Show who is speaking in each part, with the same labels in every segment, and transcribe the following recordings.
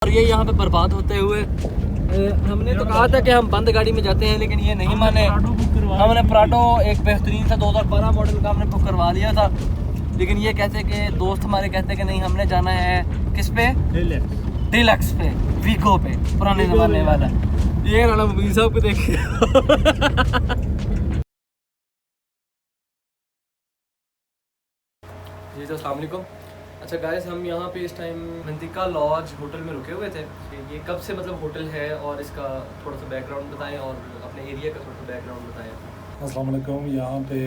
Speaker 1: और ये यहाँ पे बर्बाद होते हुए हमने तो कहा था कि हम बंद गाड़ी में जाते हैं, लेकिन ये नहीं माने। हमने प्राडो एक बेहतरीन सा 2012 मॉडल का हमने बुक करवा लिया था, लेकिन ये कहते कि दोस्त हमारे कहते कि नहीं, हमने जाना है किस पे, डिलक्स पे, वीगो पे, पुराने ज़माने वाला। ये राना मुबीन साहब को देखिए। जी तो अस्सलाम वालेकुम। अच्छा गाइस, हम यहाँ पे इस टाइम मिंतिका लॉज होटल में रुके हुए थे। ये कब से मतलब होटल है और इसका थोड़ा सा बैकग्राउंड बताएं और अपने एरिया का थोड़ा सा बैकग्राउंड बताएं।
Speaker 2: अस्सलाम वालेकुम। यहाँ पे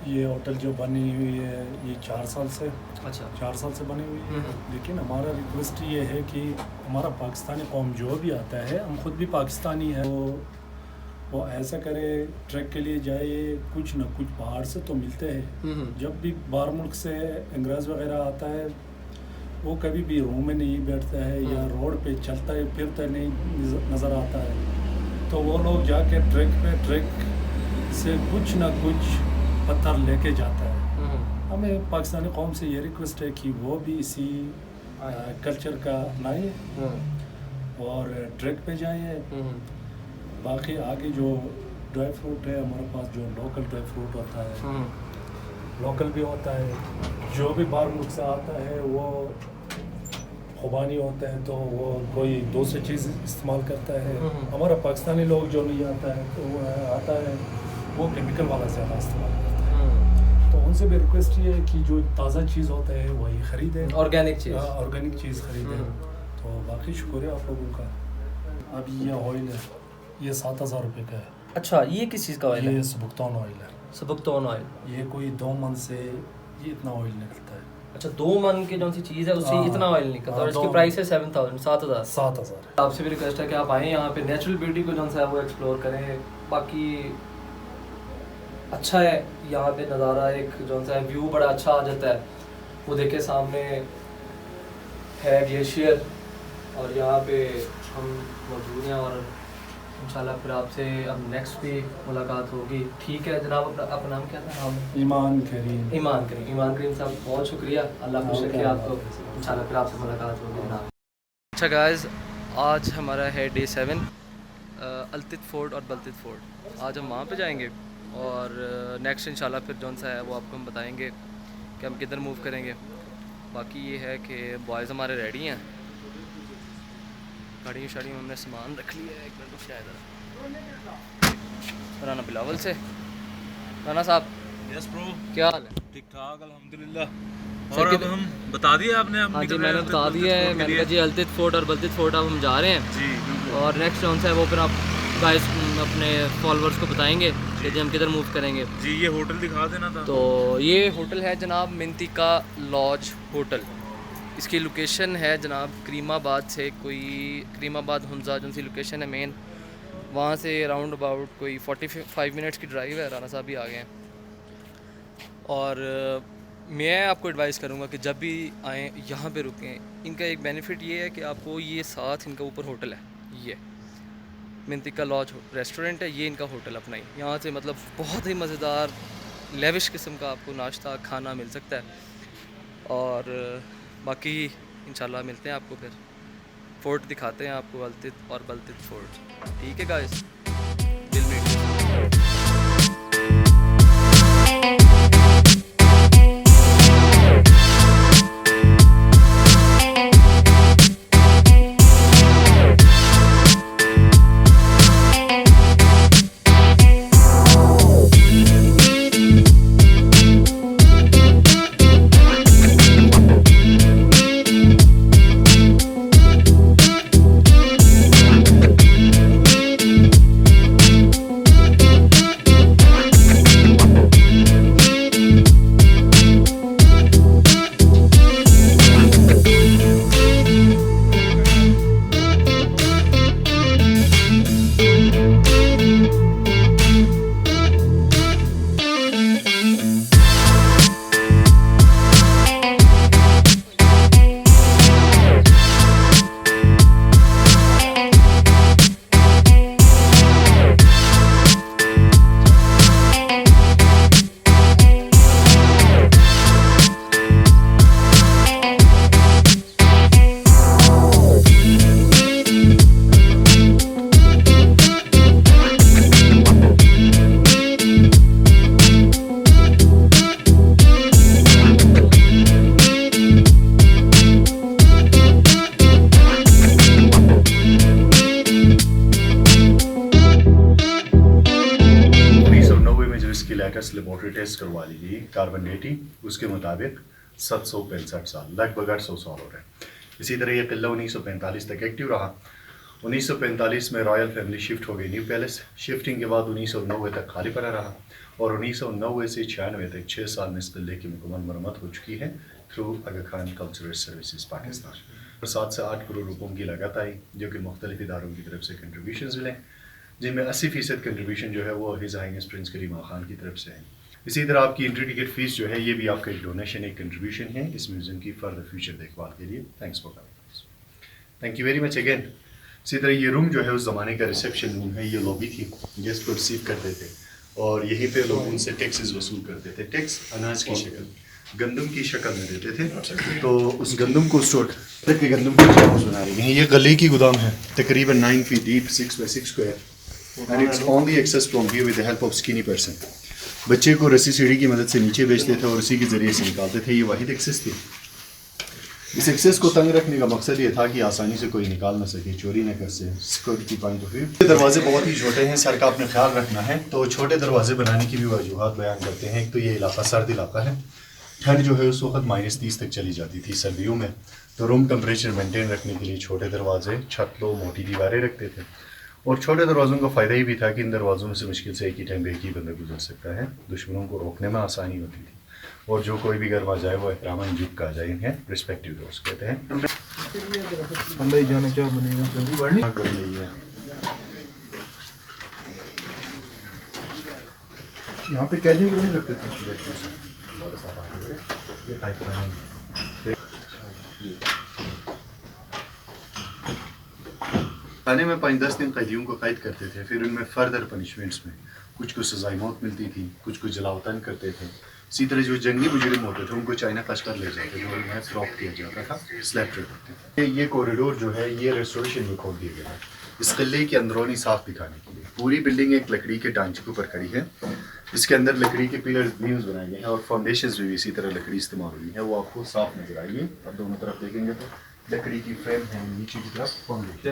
Speaker 2: ये होटल जो बनी हुई है ये 4 साल से,
Speaker 1: अच्छा
Speaker 2: 4 साल से बनी हुई है। लेकिन हमारा रिक्वेस्ट ये है कि हमारा पाकिस्तानी कौम जो भी आता है, हम खुद भी पाकिस्तानी है, वो ऐसा करे, ट्रैक के लिए जाए, कुछ ना कुछ बाहर से तो मिलते हैं। जब भी बाहर मुल्क से अंग्रेज़ वगैरह आता है, वो कभी भी रूम में नहीं बैठता है या रोड पे चलता है फिरता नहीं नज़र आता है। तो वो लोग जाके ट्रैक से कुछ ना कुछ पत्थर लेके जाता है। हमें पाकिस्तानी कौम से ये रिक्वेस्ट है कि वो भी इसी कल्चर का अपनाए और ट्रैक पे जाए। बाकी आगे जो ड्राई फ्रूट है हमारे पास, जो लोकल ड्राई फ्रूट होता है, लोकल भी होता है। जो भी बाहर मुल्क से आता है वो खुबानी होता है, तो वो कोई दूसरी चीज़ इस्तेमाल करता है। हमारा पाकिस्तानी लोग जो नहीं आता है तो वो आता है, वो केमिकल वाला ज़्यादा इस्तेमाल करता है। तो उनसे भी रिक्वेस्ट ये है कि जो ताज़ा चीज़ होता है वही ख़रीदें, ऑर्गेनिक चीज़ ख़रीदें। तो बाकी शुक्रिया आप लोगों का। अभी ये ऑयल है, ये 7,000 रुपये का है।
Speaker 1: अच्छा, ये किस चीज़ का ऑयल है?
Speaker 2: ये सबुकतौन ऑयल है।
Speaker 1: सबुकतौन ऑयल।
Speaker 2: ये कोई 2 मन से ये इतना ऑयल निकलता है।
Speaker 1: अच्छा, 2 मन की जो सी चीज़ है उससे इतना ऑयल निकलता है और इसकी प्राइस है 7,000। आपसे भी रिक्वेस्ट है कि आप आएँ यहाँ पे, नेचुरल ब्यूटी को जो है वो एक्सप्लोर करें। बाकी अच्छा है यहाँ पे नज़ारा, एक जो सा व्यू बड़ा अच्छा आ जाता है। वो देखे सामने है ग्लेशियर और यहाँ पे हम मौजूद हैं और इंशाल्लाह फिर आपसे अब नेक्स्ट भी मुलाकात होगी। ठीक है जनाब, अपना नाम क्या था? नाम
Speaker 2: ईमान करीम
Speaker 1: साहब, बहुत शुक्रिया। अल्लाह खुश रखे आपको। इंशाल्लाह फिर आपसे मुलाकात होगी जनाब। अच्छा गाइस, आज हमारा है डे 7, अल्तित फोर्ट और बल्तित फोर्ट। आज हम वहाँ पे जाएंगे और नेक्स्ट इंशाल्लाह फिर जौन सा है वो आपको हम बताएंगे कि हम किधर मूव करेंगे। बाकी ये है कि बॉयज़ हमारे रेडी हैं, गाड़ी शाड़ी में हमने सामान रख लिया है। 1 मिनट रुक जाए राना बिलावल से। राना साहब,
Speaker 3: यस ब्रो,
Speaker 1: क्या हाल है?
Speaker 3: ठीक ठाक अल्हम्दुलिल्लाह। और अब हम बता दिया आपने?
Speaker 1: हाँ जी, मैंने बता दिया है। मैंने कहा जी अल्तित फोर्ट और बल्तित फोर्ट अब हम जा रहे हैं
Speaker 3: जी।
Speaker 1: और नेक्स्ट जौन सा है वो फिर आप गाइस अपने फॉलोअर्स को बताएंगे कि हम किधर मूव करेंगे
Speaker 3: जी। ये होटल दिखा देना था।
Speaker 1: तो ये होटल है जनाब मिंतिका लॉज होटल। इसकी लोकेशन है जनाब करीमाबाद से, कोई करीमाबाद हुंजा जो सी लोकेशन है मेन, वहाँ से राउंड अबाउट कोई 45 मिनट्स की ड्राइव है। राना साहब भी आ गए हैं। और मैं आपको एडवाइस करूँगा कि जब भी आएँ यहाँ पे रुकें। इनका एक बेनिफिट ये है कि आपको ये साथ इनका ऊपर होटल है, ये मिंतिका लॉज रेस्टोरेंट है, ये इनका होटल अपना ही। यहाँ से मतलब बहुत ही मज़ेदार लेविश किस्म का आपको नाश्ता खाना मिल सकता है। और बाकी इंशाल्लाह मिलते हैं आपको, फिर फोर्ट दिखाते हैं आपको, अल्तित और बल्तित फोर्ट। ठीक है गाइस, दिल में
Speaker 4: लेबॉर्ट्री टेस्ट करवा ली गई कार्बन डेटिंग उसके मुताबिक 765 साल, लगभग 800 साल हो रहे हैं। इसी तरह ये किला 1945 तक एक्टिव रहा। 1945 में रॉयल फैमिली शिफ्ट हो गई न्यू पैलेस। शिफ्टिंग के बाद 1990 तक खाली पड़ा रहा और 1990 से 96 तक 6 साल में इस किले की मुकम्मल मरम्मत हो चुकी है थ्रू आगा खान कल्चरल सर्विसेज पाकिस्तान। 7 से 8 करोड़ रुपयों की लागत आई, जो कि मुख्तलिफ इदारों की तरफ से कंट्रीब्यूशन मिले, जिनमें 80% कंट्रीब्यूशन जो है वो हिज हाइनेस प्रिंस करीमा खान की तरफ से है। इसी तरह आपकी एंट्री टिकट फीस जो है ये भी आपका एक डोनेशन, एक कंट्रीब्यूशन है इस म्यूज़ियम की फर्दर फ्यूचर देखभाल के लिए। Thanks for coming, thank you very much again. इसी तरह ये रूम जो है उस ज़माने का रिसेप्शन रूम है, ये लॉबी थी, गेस्ट को रिसीव करते थे और यहीं पे लोग उनसे टैक्सेस वसूल करते थे। टैक्स अनाज की शक्ल, गंदम की शक्ल में देते थे, तो उस गंदम को स्टोर करके गंदम को हाउस बना रही है। ये गले की गोदाम है, तकरीबन 9 feet deep, 6 by 6 square, and it's only access from here with the help of skinny person. बच्चे को रस्सी सीढ़ी की मदद से नीचे भेजते थे और उसी के ज़रिए से निकालते थे। ये वाहिद एक्सेस थी। इस एक्सेस को तंग रखने का मकसद ये था कि आसानी से कोई निकाल ना सके, चोरी न कर सके, सिक्योरिटी पॉइंट ऑफ व्यू। दरवाजे बहुत ही छोटे हैं, सर का आपने ख्याल रखना है, तो छोटे दरवाजे बनाने की भी वजूहत बयान करते हैं। एक तो ये इलाका सर्द इलाका है, ठंड जो है उस वक्त -30 तक चली जाती थी सर्दियों में, तो रूम टेम्परेचर मेंटेन रखने के लिए छोटे दरवाजे, छत लो, मोटी दीवारें रखते थे। और छोटे दरवाज़ों का फ़ायदा ये भी था कि इन दरवाज़ों में से मुश्किल से एक ही टाइम एक ही बंदा गुजर सकता है, दुश्मनों को रोकने में आसानी होती थी, और जो कोई भी घर में जाए वो इकरामा इंजुब कहा जाए, इन्हें रिस्पेक्टिव डोर्स कहते हैं। यहाँ पे कैदी को नहीं रखते थे। थाने में 5-10 दिन कैदियों को कैद करते थे, फिर उनमें फर्दर पनिशमेंट्स में कुछ को सजाई मौत मिलती थी, कुछ को जलावतन करते थे। इसी तरह जो जंगी मुजरिम होते थे उनको चाइना कश्तर ले जाते थे और उन्हें फ्रॉक किया जाता था, स्लैब करते थे। ये कॉरिडोर जो है ये रेस्टोरेशन में खोल दिया गया है इस किले की अंदरूनी साफ दिखाने के लिए। पूरी बिल्डिंग एक लकड़ी के ढांचे के ऊपर खड़ी है, इसके अंदर लकड़ी के पिलर्स बीम्स बनाए गए हैं और फाउंडेशंस भी इसी तरह लकड़ी इस्तेमाल हुई है, वो आपको साफ नजर आएगी। अब दोनों तरफ देखेंगे तो लकड़ी की फ्रेम है, नीचे की तरफ फाउंडेशन।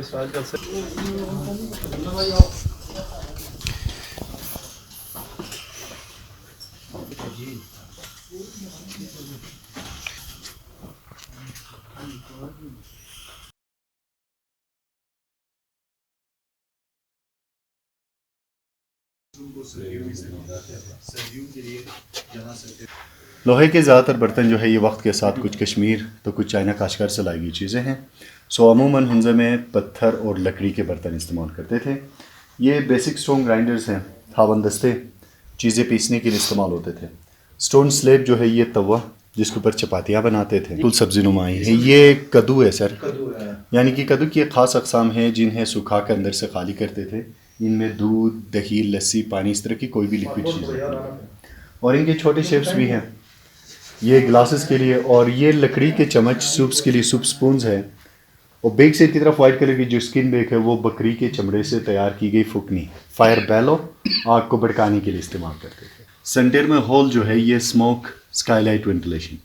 Speaker 4: लोहे के ज़्यादातर बर्तन जो है ये वक्त के साथ कुछ कश्मीर तो कुछ चाइना काशगर से लाई गई चीज़ें हैं। सो अमूमन हुंज़े में पत्थर और लकड़ी के बर्तन इस्तेमाल करते थे। ये बेसिक स्टोन ग्राइंडर्स हैं, थावन दस्ते चीज़ें पीसने के लिए इस्तेमाल होते थे। स्टोन स्लेब जो है ये तवा जिसके ऊपर चपातियाँ बनाते थे। कुल सब्ज़ी नुमाई है। ये कद्दू है सर, यानी कि कद्दू की एक ख़ास अक़साम है जिन्हें सुखा कर अंदर से खाली करते थे। इनमें दूध, दही, लस्सी, पानी, इस तरह की कोई भी लिक्विड चीज़ है। और इनके छोटे शेप्स भी हैं, ये ग्लासेस के लिए, और ये लकड़ी के चम्मच सूप्स के लिए, सूप स्पून्स है। और बेक साइड की तरफ वाइट कलर की जो स्किन बेक है वो बकरी के चमड़े से तैयार की गई फुकनी, फायर बैलो, आग को भड़काने के लिए इस्तेमाल करते थे। सेंटर में होल जो है ये स्मोक स्काईलाइट वेंटिलेशन,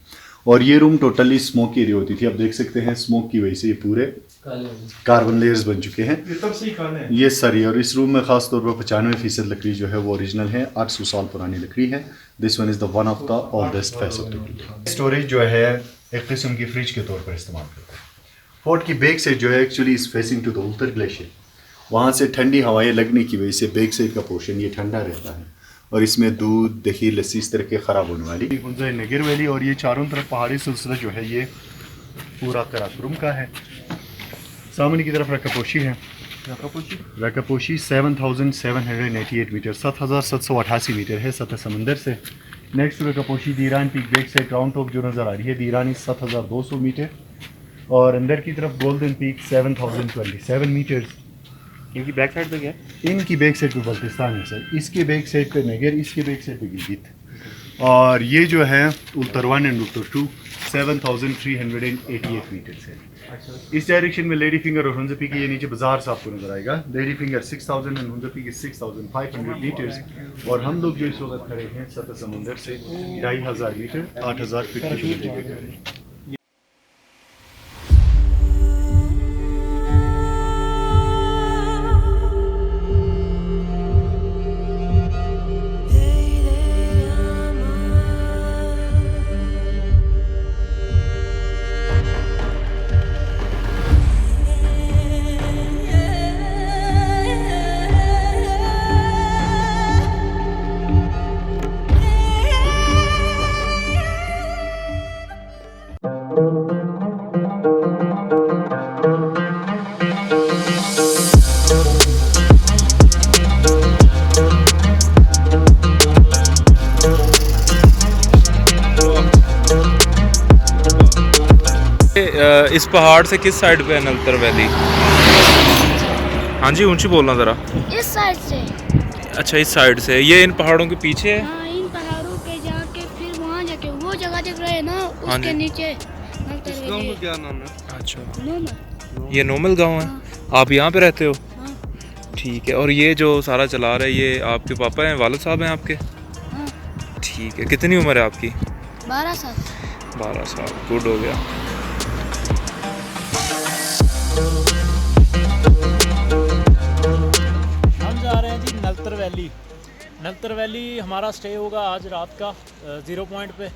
Speaker 4: और ये रूम टोटली स्मोक एरिया होती थी। आप देख सकते हैं स्मोक की वजह से ये पूरे कार्बन लेयर्स बन चुके हैं। ये सरी, और इस रूम में खास तौर पर 95% लकड़ी जो है वो ओरिजिनल है, 800 साल पुरानी लकड़ी है। This one is the one of the oldest face of the Qila. Storage जो है एक किस्म की फ्रिज के तौर पर इस्तेमाल करते हैं। फोर्ट की बैक साइड जो है actually is facing to the उत्तर ग्लेशियर, वहाँ से ठंडी हवाएं लगने की वजह से बैक साइड का पोर्शन ये ठंडा रहता है, और इसमें दूध, दही, लस्सी इस तरह के ख़राब होने वाली नगर वैली। और ये चारों तरफ पहाड़ी सिलसिला जो है ये पूरा कराकुरम का है। सामने की तरफ रकापोशी है। रकापोशी 7788 मीटर, 7788 मीटर है सतह समंदर से। Next Rakaposhi Diran peak back side round top जो नज़र आ रही है, दीरान 7200 मीटर, और अंदर की तरफ गोल्डन पीक 7027 मीटर्स।
Speaker 5: इनकी बैक साइड पे क्या है?
Speaker 4: इनकी बैक साइड पे बल्तिस्तान है सर, इसके बैक साइड पे नगर, इसके बैक साइड पे गिलगित। और ये जो है उत्तर 1 एंड उत्तर 2 7388 मीटर्स है। इस डायरेक्शन में लेडी फिंगर और हुंज़ा पीक, ये नीचे बाजार से आपको नजर आएगा। Lady Finger 6000 and Hunza peak 6500 metres, और हम लोग जो इस वक्त खड़े हैं सतह समुंदर से 2500 मीटर, 8000 फीट की दूरी पे।
Speaker 3: इस पहाड़ से किस साइड पे है नलतर वैली? हाँ जी, ऊंची बोलना ज़रा।
Speaker 6: इस साइड से।
Speaker 3: अच्छा, इस साइड से। ये इन पहाड़ों के पीछे है?
Speaker 6: हाँ, इन पहाड़ों पे जाके फिर वहाँ जाके वो जगह दिख रहे हैं ना,
Speaker 3: हाँ
Speaker 6: उसके
Speaker 3: जी।
Speaker 6: नीचे
Speaker 7: इस गांव का क्या नाम है?
Speaker 3: अच्छा,
Speaker 6: नोमल।
Speaker 3: ये नोमल गांव है। आप यहाँ पे रहते हो?
Speaker 6: हाँ।
Speaker 3: ठीक है। और ये जो सारा चला रहा है ये आपके पापा हैं, वालिद साहब हैं आपके?
Speaker 6: हाँ।
Speaker 3: ठीक है। कितनी उम्र है आपकी?
Speaker 6: 12 साल।
Speaker 3: 12 साल। गुड हो गया।
Speaker 8: हम जा रहे हैं जी नलतर वैली। नलतर वैली हमारा स्टे होगा आज रात का 0 पॉइंट पे।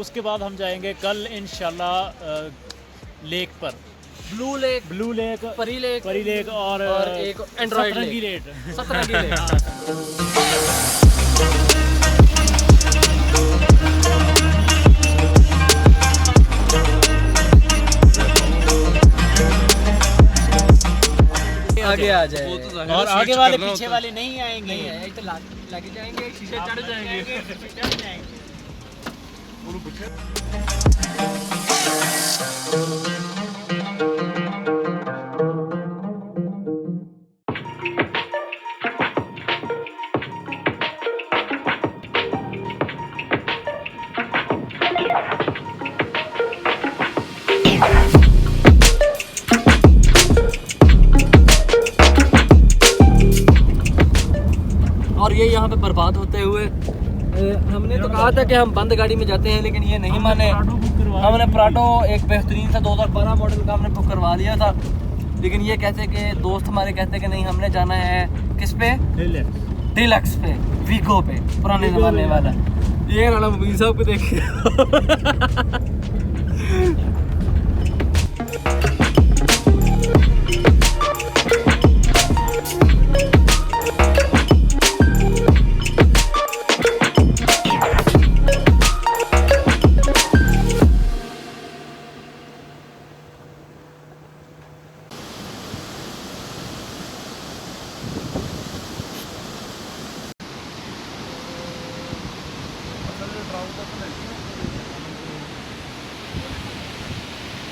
Speaker 8: उसके बाद हम जाएंगे कल इंशाल्लाह लेक पर, ब्लू लेक, परी लेक और
Speaker 1: एक एंड्रॉइड
Speaker 8: सतरंगी लेक।
Speaker 1: सतरंगी लेक।
Speaker 8: हाँ।
Speaker 1: आगे आ जाए।
Speaker 7: वो तो जाहिर
Speaker 8: और
Speaker 7: है
Speaker 8: आगे
Speaker 7: switch
Speaker 8: वाले
Speaker 7: करना
Speaker 8: पीछे
Speaker 7: होता है।
Speaker 8: वाले नहीं आएंगे।
Speaker 1: लगे जाएंगे, शीशे चढ़ जाएंगे। और ये यहाँ पे बर्बाद होते हुए हमने तो कहा था कि हम बंद गाड़ी में जाते हैं, लेकिन ये नहीं माने। हमने प्राडो एक बेहतरीन सा 2012 मॉडल का हमने बुक करवा दिया था, लेकिन ये कहते कि दोस्त हमारे कहते कि नहीं, हमने जाना है किस पे, डिलक्स पे, वीगो पे, पुराने ज़माने वाला। ये राणा मुबीन साहब को देखिए।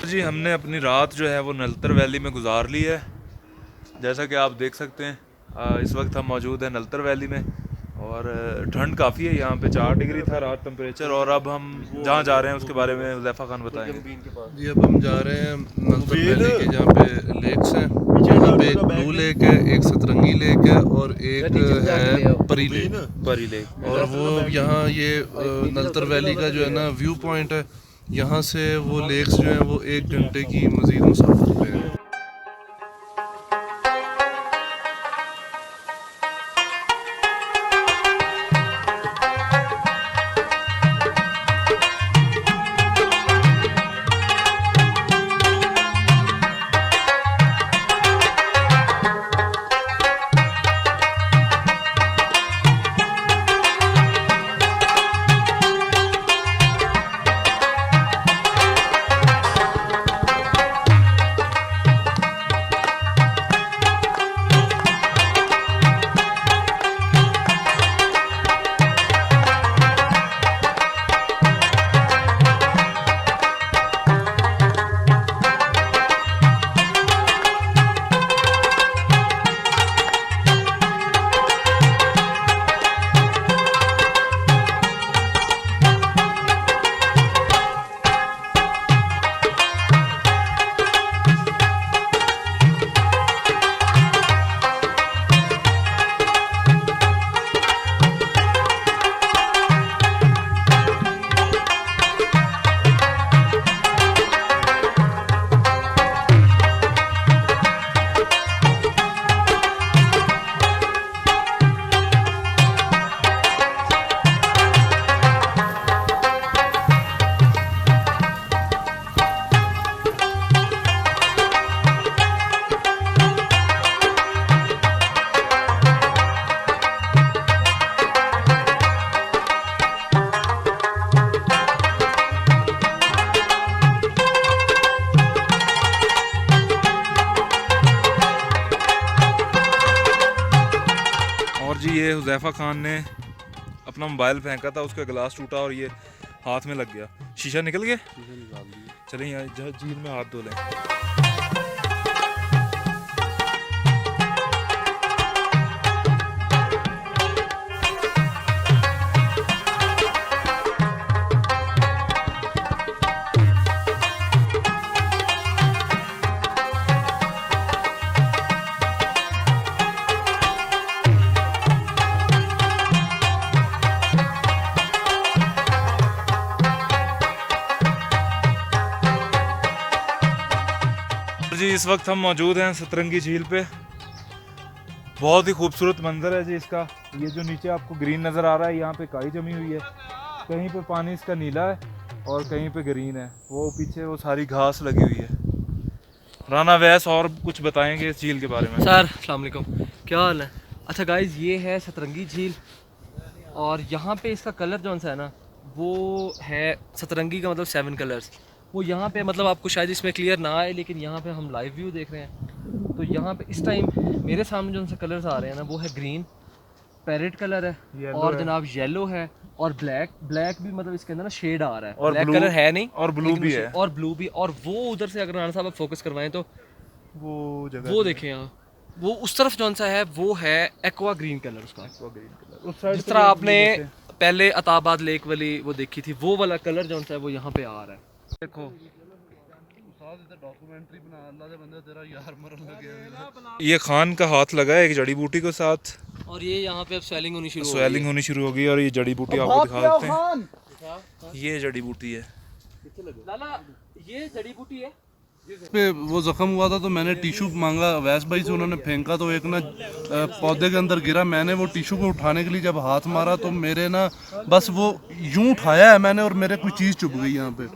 Speaker 3: जी, हमने अपनी रात जो है वो नलतर वैली में गुजार ली है। जैसा कि आप देख सकते हैं इस वक्त हम मौजूद हैं नलतर वैली में और ठंड काफ़ी है। यहाँ पे 4 डिग्री था रात टेम्परेचर। और अब हम जहाँ जा रहे हैं उसके बारे में हुज़ैफ़ा खान बताएंगे।
Speaker 7: जी, अब हम जा रहे हैं नलतर वैली के जहाँ पे लेक्स हैं। यहाँ पे एक ब्लू लेक है, एक सतरंगी लेक है और एक है परी लेक। और वो यहाँ ये नलतर वैली का जो है ना व्यू पॉइंट है, यहाँ से वो लेक्स जो हैं वो 1 घंटे की मज़ीद मुसाफिर पे हैं।
Speaker 3: ये हुज़ैफ़ा खान ने अपना मोबाइल फेंका था, उसका गिलास टूटा और ये हाथ में लग गया। शीशा निकल गया। चलें यहाँ झील में हाथ धो लें। जी इस वक्त हम मौजूद हैं सतरंगी झील पे। बहुत ही खूबसूरत मंजर है जी इसका। ये जो नीचे आपको ग्रीन नज़र आ रहा है, यहाँ पे काई जमी हुई है, कहीं पे पानी इसका नीला है और कहीं पे ग्रीन है। वो पीछे वो सारी घास लगी हुई है। राना वैस और कुछ बताएंगे इस झील के बारे में।
Speaker 1: सर अस्सलाम वालेकुम, क्या हाल है? अच्छा गाइस, ये है सतरंगी झील और यहाँ पे इसका कलर जो सा है ना, वो है सतरंगी का मतलब 7 कलर्स। वो यहाँ पे मतलब आपको शायद इसमें क्लियर ना आए, लेकिन यहाँ पे हम लाइव व्यू देख रहे हैं तो यहाँ पे इस टाइम मेरे सामने जो से कलर्स आ रहे हैं ना, वो है ग्रीन, पैरेट कलर है और जनाब येलो है और ब्लैक भी मतलब इसके अंदर ना शेड आ रहा है और ब्लैक कलर है नहीं
Speaker 3: और ब्लू भी है
Speaker 1: और ब्लू भी। और वो उधर से अगर राना साहब आप फोकस करवाएं तो
Speaker 3: वो जगह
Speaker 1: वो देखें यहाँ, वो उस तरफ जौन सा है वो है एक्वा ग्रीन कलर उसका।
Speaker 3: उस साइड
Speaker 1: जिस तरह आपने पहले अताबाद लेक वाली वो देखी थी, वो वाला कलर जौन सा है वो यहाँ पे आ रहा है। देखो
Speaker 3: ये खान का हाथ लगा है एक जड़ी बूटी के साथ
Speaker 1: और ये यहाँ पे अब स्वेलिंग
Speaker 3: होनी शुरू हो गई और ये जड़ी बूटी आपको दिखा देते हैं। ये जड़ी बूटी है।
Speaker 1: लाला, ये जड़ी बूटी है।
Speaker 7: पे वो जख्म हुआ था तो मैंने टिशू मांगा वैस भाई से, उन्होंने फेंका तो एक ना पौधे के अंदर गिरा। मैंने वो टिशू को उठाने के लिए जब हाथ मारा तो मेरे ना बस वो यूं उठाया है मैंने और मेरे कोई चीज़ चुभ गई यहाँ पे।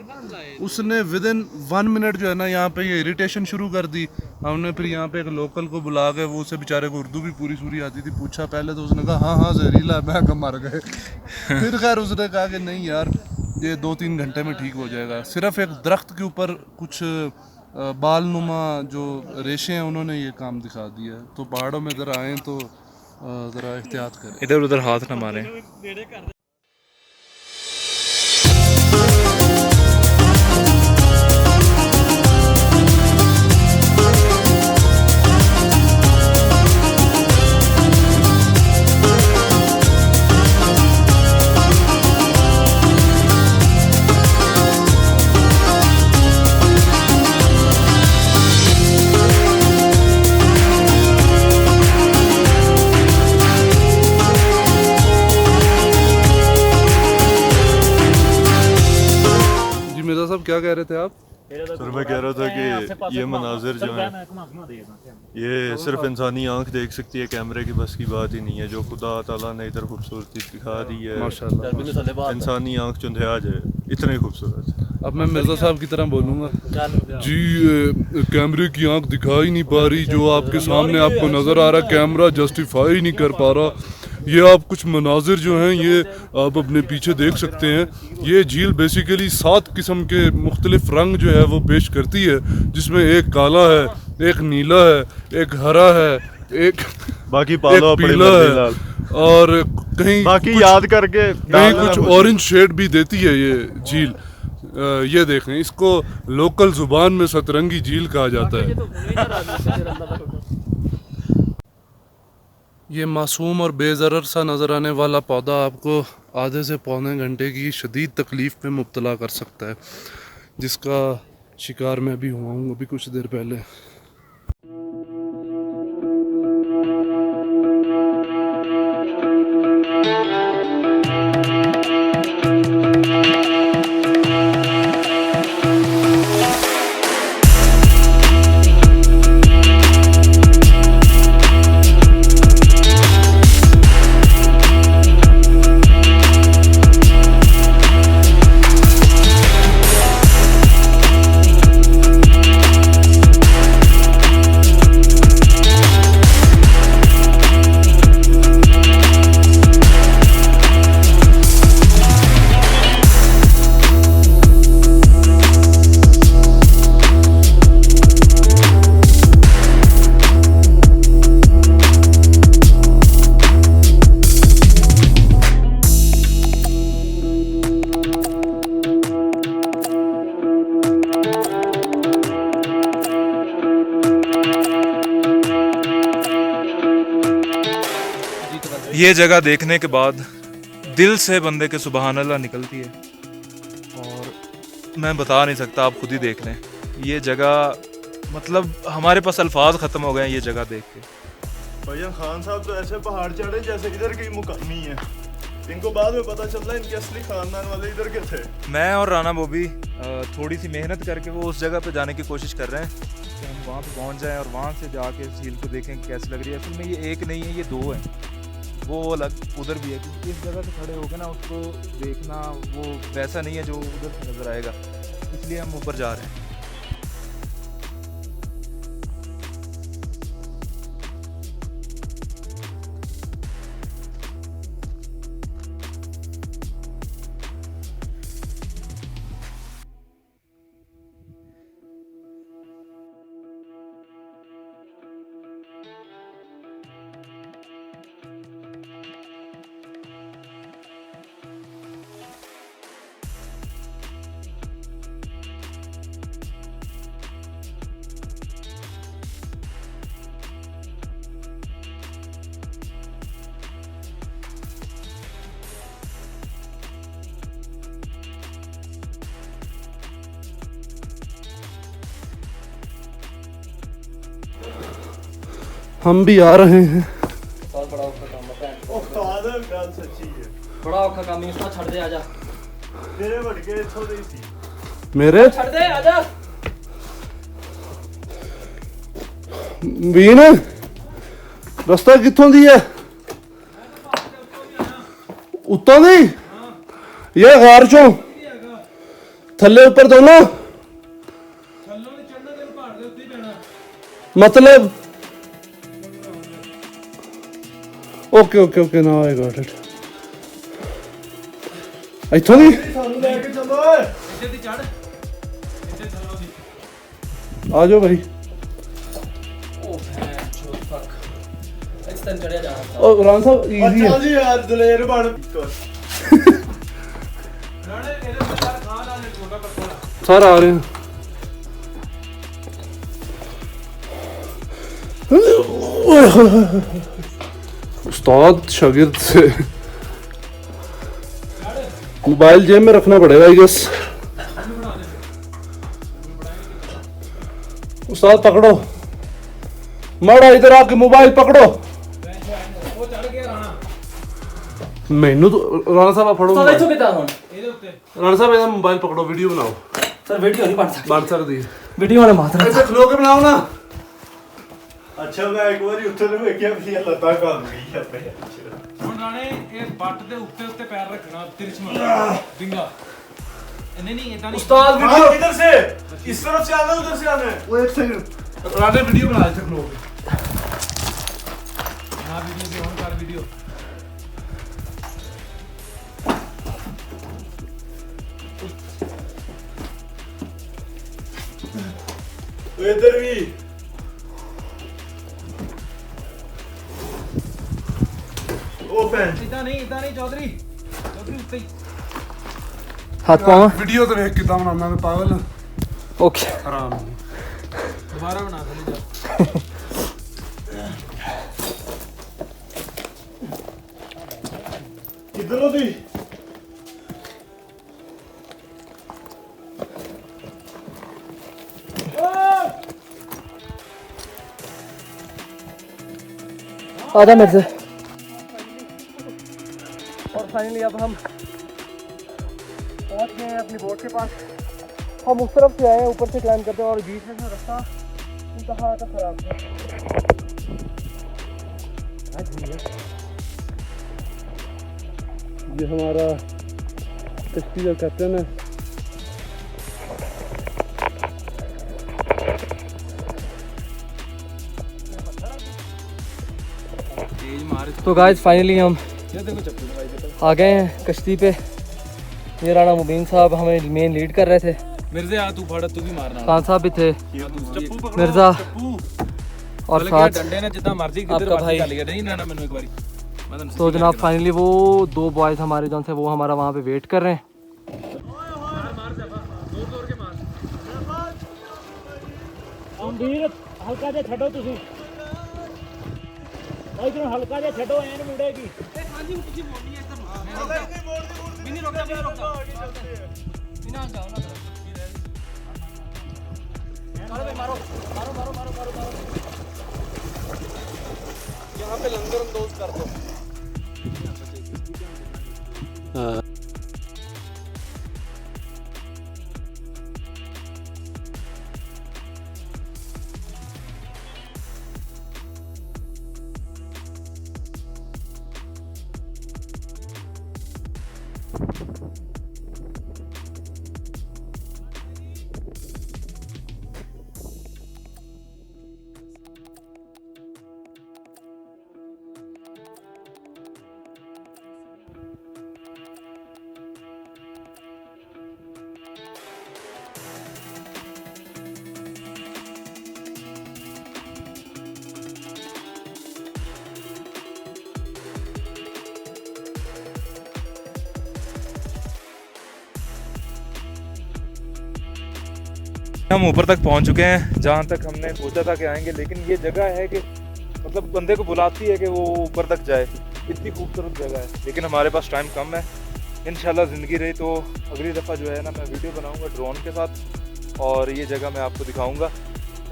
Speaker 7: उसने विदिन 1 मिनट जो है ना यहाँ पे ये इरिटेशन शुरू कर दी। हमने फिर यहाँ पे एक लोकल को बुला के, वो उसे बेचारे को उर्दू भी पूरी सूरी आती थी, पूछा पहले तो उसने कहा हाँ जहरीला, मैं कब मर गए। फिर खैर उसने कहा कि नहीं यार ये 2-3 घंटे में ठीक हो जाएगा। सिर्फ एक दरख्त के ऊपर कुछ बाल नुमा जो रेशे हैं उन्होंने ये काम दिखा दिया है। तो पहाड़ों में अगर आएँ तो ज़रा एहतियात करें,
Speaker 3: इधर उधर हाथ ना मारें।
Speaker 7: क्या कह रहे थे आप?
Speaker 9: सर मैं कह रहा था कि ये मनाजिर जो है ये सिर्फ इंसानी आंख देख सकती है, कैमरे की बस की बात ही नहीं है। जो खुदा ताला ने इधर खूबसूरती दिखा दी है, माशाल्लाह, इंसानी आंख चुंधिया जाए, इतने खूबसूरत।
Speaker 7: अब मैं मिर्ज़ा साहब की तरह बोलूँगा जी, कैमरे की आंख दिखा ही नहीं पा रही, जो आपके सामने आपको नज़र आ रहा है कैमरा जस्टिफाई ही नहीं कर पा रहा। ये आप कुछ मनाजिर जो हैं ये आप अपने पीछे देख सकते हैं। ये झील बेसिकली 7 किस्म के मुख्तलिफ रंग जो है वो पेश करती है, जिसमें एक काला है, एक नीला है, एक हरा है, एक
Speaker 9: बाकी पालो
Speaker 7: एक पीला है और कहीं
Speaker 9: बाकी याद करके
Speaker 7: कहीं कुछ ऑरेंज शेड भी देती है ये झील। ये देखें, इसको लोकल जुबान में सतरंगी झील कहा जाता है। ये मासूम और बेज़रर सा नज़र आने वाला पौधा आपको आधे से पौने घंटे की शदीद तकलीफ़ में मुब्तला कर सकता है, जिसका शिकार मैं भी हुआ हूँ अभी कुछ देर पहले।
Speaker 3: ये जगह देखने के बाद दिल से बंदे के सुबहान अल्लाह निकलती है, और मैं बता नहीं सकता, आप खुद ही देख लें। ये जगह मतलब हमारे पास अल्फाज ख़त्म हो गए हैं ये जगह देख के।
Speaker 9: भैया खान साहब तो ऐसे पहाड़ चढ़े जैसे इधर के मुकामी है, इनको बाद में पता चला इनके असली खानदान वाले इधर के थे।
Speaker 3: मैं और राना बोबी थोड़ी सी मेहनत करके वो उस जगह पे जाने की कोशिश कर रहे हैं कि हम वहाँ पे पहुँच जाएं और वहाँ से जाके झील को देखें कैसी लग रही है। असल में ये एक नहीं है, ये दो हैं, वो अलग उधर भी है, क्योंकि इस जगह से खड़े हो गए ना उसको देखना वो वैसा नहीं है जो उधर से नज़र आएगा, इसलिए हम ऊपर जा रहे हैं।
Speaker 7: हम भी आ रहे हैं।
Speaker 1: बड़ा औखा काम है भैन।
Speaker 9: ओ फादर गल सच्ची है,
Speaker 1: बड़ा औखा काम है, इसको छड़ दे आजा।
Speaker 9: तेरे वड़ के इथों दे सी
Speaker 7: मेरे
Speaker 1: छड़ दे आजा।
Speaker 7: ਵੀਨ ਰਸਤਾ ਕਿੱਥੋਂ ਦੀ ਹੈ? ਉੱਤੋਂ ਦੀ? ਇਹ ਗਾਰ ਚੋਂ ਥੱਲੇ ਉੱਪਰ ਦੋਨੋਂ? ਥੱਲੋਂ ਦੀ ਚੜਨਾ ਤੇ ਪਹਾੜ ਦੇ ਉੱਤੇ ਹੀ ਪੈਣਾ ਮਤਲਬ? ਓਕੇ ਨਾ ਆਈ ਗਾਟ ਇਟ। ਇੱਥੋਂ ਦੀ?
Speaker 9: ਸਾਨੂੰ ਲੈ ਕੇ ਚੱਲੋ ਓਏ।
Speaker 8: ਇੱਥੇ ਦੀ ਚੜ, ਇੱਥੇ ਥੱਲੋਂ ਦੀ।
Speaker 7: ਆ ਜਾਓ ਭਾਈ।
Speaker 1: ਇਸ ਤਨ ਚੜਿਆ ਜਾਣਾ।
Speaker 7: ਉਹ ਰਾਮ ਸਾਹਿਬ ਈਜ਼ੀ ਹੈ।
Speaker 9: ਚੱਲ ਜੀ ਯਾਰ ਦਲੇਰ ਬਣ।
Speaker 8: ਨਾਲੇ ਇਹਦੇ ਅੰਦਰ ਖਾਣ ਵਾਲੇ ਛੋਟਾ ਪੱਥਰ
Speaker 7: ਸਰ ਆ ਰਹੇ हैं। उस्ताद शागिर्द से मोबाइल जेब में रखना पड़ेगा आई गेस। उस्ताद पकड़ो, माड़ा इधर आके मोबाइल पकड़ो। मैनू तो राणा साहब फड़ो राणा साहब ਇਹਦਾ मोबाइल पकड़ो, वीडियो बनाओ।
Speaker 1: सर वीडियो नहीं बन
Speaker 7: सकती है
Speaker 1: वीडियो वाले मात्र
Speaker 7: ऐसे खलो के बनाओ ना।
Speaker 9: ਅੱਛਾ ਮੈਂ ਇੱਕ ਵਾਰੀ ਉੱਥੇ ਨੂੰ ਵੇਖਿਆ ਵੀ ਇਹ ਲੱਤਾਂ ਕੰਮ ਗਈ ਆ ਪਏ।
Speaker 8: ਹੁਣ ਰਾਣੇ ਇਹ ਬੱਟ ਦੇ ਉੱਤੇ ਪੈਰ ਰੱਖਣਾ, ਤਿਰਛ ਮਾਰਨਾ ਡਿੰਗਾ। नहीं इतना नहीं।
Speaker 7: उस्ताद
Speaker 9: वीडियो इधर से, इस तरफ से आना उधर से आना है।
Speaker 7: वो एक सेकंड राणे वीडियो बना ऐसे खलो के।
Speaker 8: हां वीडियो भी ऑन कर वीडियो।
Speaker 9: इधर भी ओपन।
Speaker 8: इतना नहीं चौधरी उत्ते ही
Speaker 1: हाथ पावा
Speaker 7: वीडियो तो देख कितना बनाना है पागल।
Speaker 1: ओके
Speaker 7: आराम
Speaker 8: दोबारा बना दे जा।
Speaker 9: किधर हो दी?
Speaker 1: आजा मेरे से। और फाइनली अब हम पहुंच गए हैं अपनी बोट के पास। हम उस तरफ से आए हैं, ऊपर से क्लाइंब करते हैं और बीच में से रास्ता इंतहा का खराब था।
Speaker 7: ये हमारा कश्ती का कैप्टन है।
Speaker 1: तो गाइस फाइनली हम आ गए हैं कश्ती पे। ये राणा मुबीन साहब हमें मेन लीड कर रहे थे।
Speaker 8: मिर्जा तू फड़, तू भी मारना।
Speaker 1: खान साहब भी थे, मिर्जा और साथ
Speaker 8: डंडे ने जितना मर्जी
Speaker 1: आपका भाई।
Speaker 8: नहीं ना मैंने एक बारी।
Speaker 1: तो जनाब फाइनली वो दो बॉयज हमारे जो थे वो हमारा वहाँ पे वेट कर रहे हैं।
Speaker 8: हल्का दे छड़ो तुसी। भाई तुम हल्का जा छड़ो एन मुड़ेगी
Speaker 1: यहाँ पे लंगर अंदोज कर दो।
Speaker 3: हम ऊपर तक पहुंच चुके हैं जहां तक हमने सोचा था कि आएंगे, लेकिन ये जगह है कि मतलब बंदे को बुलाती है कि वो ऊपर तक जाए। इतनी खूबसूरत जगह है, लेकिन हमारे पास टाइम कम है। इंशाल्लाह ज़िंदगी रही तो अगली दफ़ा जो है ना मैं वीडियो बनाऊंगा ड्रोन के साथ और ये जगह मैं आपको दिखाऊंगा।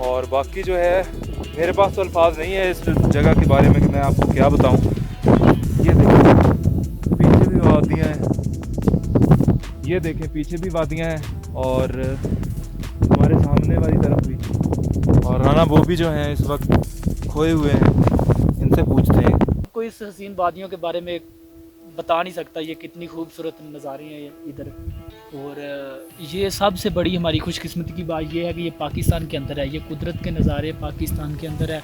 Speaker 3: और बाकी जो है मेरे पास तो अल्फाज नहीं है इस जगह के बारे में कि मैं आपको क्या बताऊँ। ये देखें पीछे भी वादियाँ हैं, ये देखें पीछे भी वादियाँ हैं और हमारे सामने वाली तरफ भी। और राना वो भी जो हैं इस वक्त खोए हुए हैं, इनसे पूछते हैं।
Speaker 8: कोई इस हसीन वादियों के बारे में बता नहीं सकता, ये कितनी खूबसूरत नज़ारे हैं इधर। और ये सबसे बड़ी हमारी खुशकिस्मती की बात ये है कि ये पाकिस्तान के अंदर है, ये कुदरत के नज़ारे पाकिस्तान के अंदर है।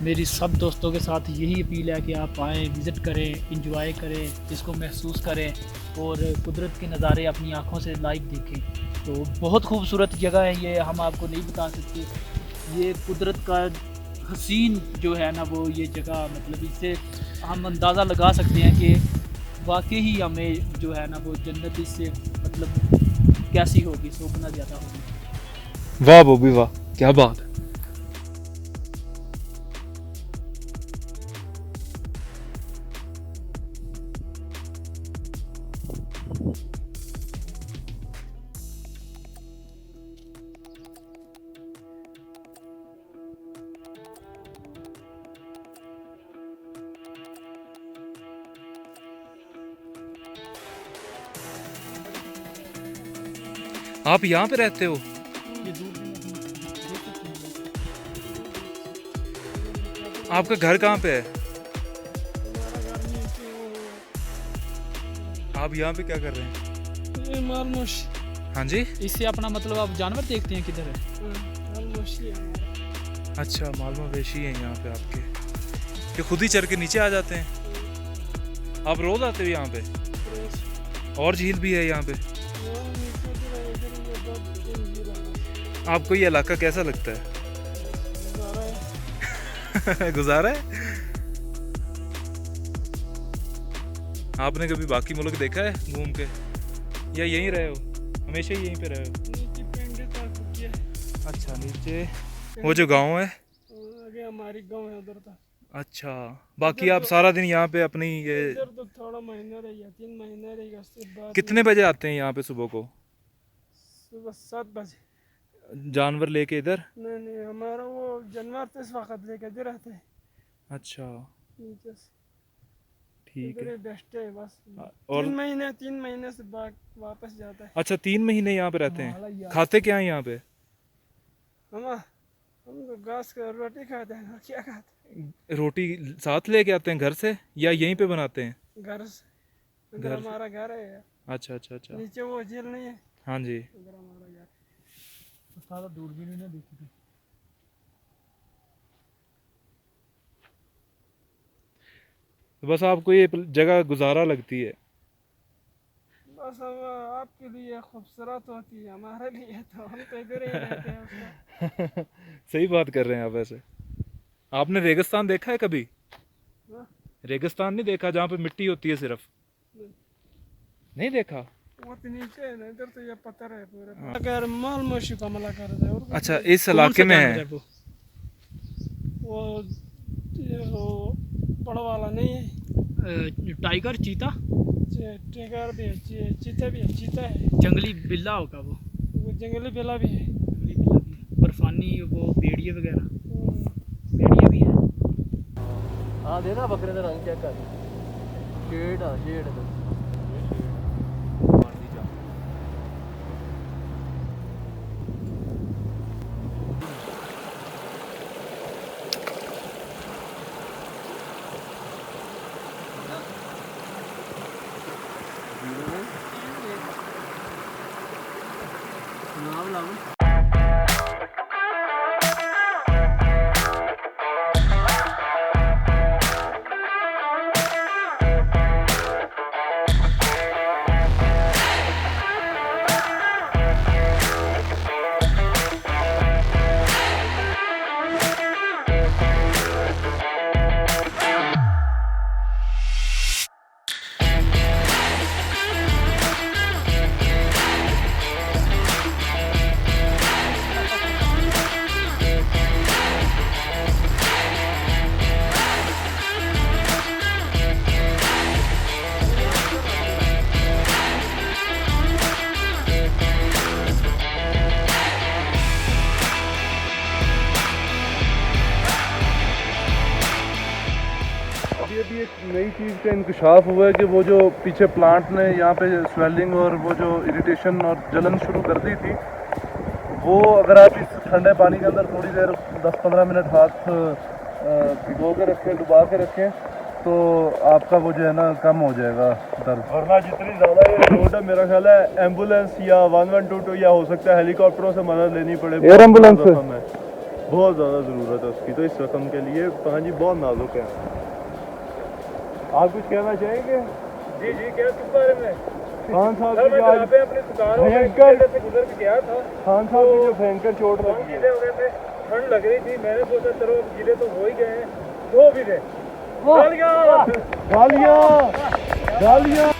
Speaker 8: मेरी सब दोस्तों के साथ यही अपील है कि आप आएँ, विज़िट करें, इंजॉय करें, इसको महसूस करें और कुदरत के नज़ारे अपनी आँखों से लाइव देखें। तो बहुत खूबसूरत जगह है ये, हम आपको नहीं बता सकते। ये कुदरत का हसीन जो है ना वो ये जगह, मतलब इससे हम अंदाज़ा लगा सकते हैं कि वाकई ही हमें जो है ना वो जन्नत इससे मतलब कैसी होगी, 100 गुना ज़्यादा होगी।
Speaker 3: वाह बॉबी वाह, क्या बात है। आप यहाँ पे रहते हो? आपका घर कहाँ पे है? आप यहाँ पे क्या कर रहे हैं?
Speaker 10: मालमोश।
Speaker 3: हाँ जी,
Speaker 8: इससे अपना मतलब आप जानवर देखते हैं किधर है?
Speaker 3: अच्छा माल मवेशी है यहाँ पे आपके, ये खुद ही चढ़ के नीचे आ जाते हैं। आप रोज आते हो यहाँ पे? और झील भी है यहाँ पे? आपको ये इलाका कैसा लगता है? गुजारा है। आपने कभी बाकी मुल्क देखा है घूम के, या यहीं रहे हो? हमेशा ही यहीं पे रहे हो? अच्छा, नीचे वो जो गांव है
Speaker 10: आगे हमारी गांव है उधर था।
Speaker 3: अच्छा, बाकी आप सारा दिन यहाँ पे अपनी ये
Speaker 10: इधर तो थोड़ा महीना रह गया, 3 महीने रह गया। उसके बाद
Speaker 3: कितने बजे आते हैं यहाँ पे सुबह को?
Speaker 10: सुबह 7 बजे।
Speaker 3: जानवर लेके इधर?
Speaker 10: नहीं, हमारा वो जानवर तो इस वक्त लेके इधर रहते हैं।
Speaker 3: अच्छा
Speaker 10: नीचे से
Speaker 3: ठीक
Speaker 10: इधर
Speaker 3: है।
Speaker 10: ही बैठते हैं बस।
Speaker 3: और
Speaker 10: 3 महीने से बाद वापस जाता है।
Speaker 3: अच्छा, 3 महीने यहाँ पे रहते हैं। खाते क्या हैं यहाँ पे?
Speaker 10: हम तो घास का रोटी खाते हैं, क्या खाते हैं?
Speaker 3: रोटी साथ लेके आते हैं घर से या यहीं पे बनाते हैं?
Speaker 10: घर से। इधर हमारा घर है।
Speaker 3: अच्छा अच्छा अच्छा,
Speaker 10: नीचे वो झील नहीं है,
Speaker 3: हाँ जी।
Speaker 10: इधर हमारा घर।
Speaker 8: सारा दूरबीन ने देखी थी।
Speaker 3: तो बस आपको ये जगह गुजारा लगती है?
Speaker 10: बस अब आपके लिए खूबसूरत होती है, हमारे लिए तो हम तो इधर ही रहते हैं उसका।
Speaker 3: सही बात कर रहे हैं आप। वैसे आपने रेगिस्तान देखा है कभी? रेगिस्तान नहीं देखा जहाँ पे मिट्टी होती है सिर्फ? नहीं देखा?
Speaker 10: वो तो नीचे है ना, इधर तो ये पत्थर है पूरा। अगर माल मोशी का हमला कर रहे हैं।
Speaker 3: अच्छा, इस इलाके में है
Speaker 10: वो बड़ा वाला नहीं है।
Speaker 8: टाइगर, चीता,
Speaker 10: टाइगर भी है, चीता भी है। चीता है,
Speaker 8: जंगली बिल्ला होगा वो
Speaker 10: जंगली बिल्ला भी है,
Speaker 8: जंगली बिल्ला भी है। बर्फानी वो भेड़िए वगैरह, भेड़िए भी है।
Speaker 1: हाँ देखा बकरे का रंग चेक कर, शेड आ शेड नाम लाओ।
Speaker 7: अभी एक नई चीज़ का इंकशाफ हुआ है कि वो जो पीछे प्लांट ने यहाँ पे स्वेलिंग और वो जो इरिटेशन और जलन शुरू कर दी थी, वो अगर आप इस ठंडे पानी के अंदर थोड़ी देर 10-15 मिनट हाथ भिगो के रखें, डुबा के रखें, तो आपका वो जो है ना कम हो जाएगा दर्द।
Speaker 9: वरना जितनी ज़्यादा ये लोड है, मेरा ख्याल है एम्बुलेंस या 1122 या हो सकता है हेलीकॉप्टरों से मदद लेनी पड़े।
Speaker 7: एयर एम्बुलेंस से
Speaker 9: बहुत ज़्यादा ज़रूरत है उसकी, तो इस रकम के लिए हाँ जी बहुत नाजुक है। आप कुछ कहना चाहेंगे?
Speaker 7: जी जी, क्या किस बारे में?
Speaker 9: खान साहब
Speaker 7: सर, मैं
Speaker 9: की आज
Speaker 7: जहाँ पे अपनी दुकानों में
Speaker 9: भयंकर
Speaker 7: से गुजर के गया था,
Speaker 9: खान साहब की जो भयंकर चोट लगी है,
Speaker 7: गीले हो गए थे, ठंड लग रही थी, मैंने सोचा चलो अब गीले तो हो ही गए हैं, धो भी दे। गालियाँ
Speaker 9: गालियाँ गालियाँ